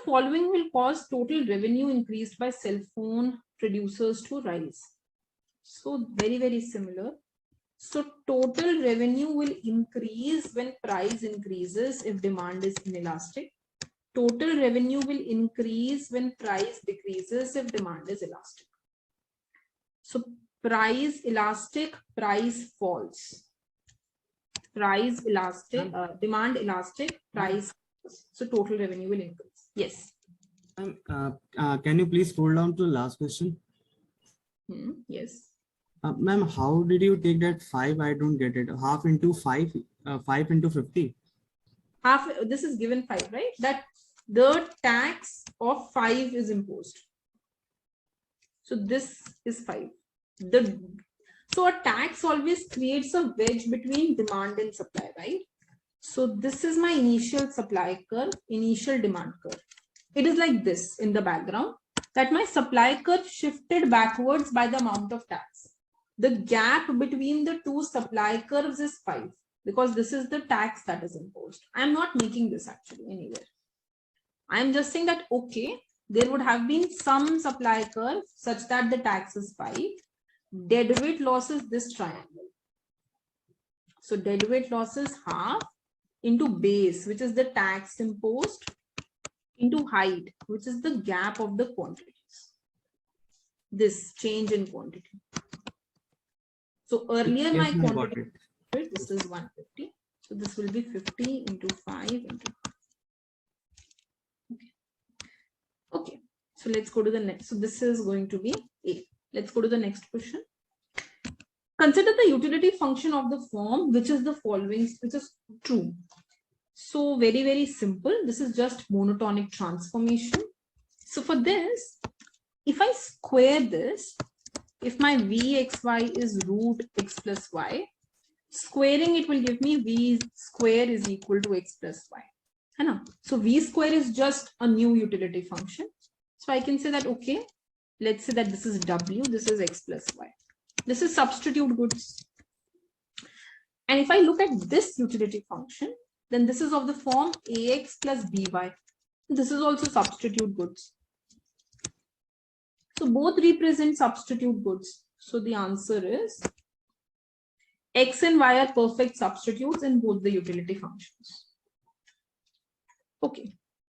following will cause total revenue increased by cell phone producers to rise? So very, very similar. So total revenue will increase when price increases if demand is inelastic. Total revenue will increase when price decreases if demand is elastic. So price elastic, price falls. Price elastic, demand elastic, price falls. So total revenue will increase. Yes. Can you please scroll down to the last question? Yes. Ma'am, how did you take that 5? I don't get it. Half into 5, 5 into 50. Half, this is given 5, right? That the tax of 5 is imposed. So this is 5. So a tax always creates a wedge between demand and supply, right? So this is my initial supply curve, initial demand curve. It is like this in the background, that my supply curve shifted backwards by the amount of tax. The gap between the two supply curves is 5 because this is the tax that is imposed. I'm not making this actually anywhere. I'm just saying that, okay, there would have been some supply curve such that the tax is 5. Deadweight loss is this triangle. So deadweight loss is half into base, which is the tax imposed, into height, which is the gap of the quantities. This change in quantity. So earlier my quantity, this is 150. So this will be 50 into 5 into 5. Okay. Okay. So let's go to the next. So this is going to be A. Let's go to the next question. Consider the utility function of the form, which is the following, which is true. So very, very simple. This is just monotonic transformation. So for this, if I square this, if my Vxy is root x plus y, squaring it will give me V square is equal to x plus y. So V square is just a new utility function. So I can say that, okay, let's say that this is W, this is x plus y. This is substitute goods. And if I look at this utility function, then this is of the form ax plus by. This is also substitute goods. So both represent substitute goods. So the answer is x and y are perfect substitutes in both the utility functions. Okay.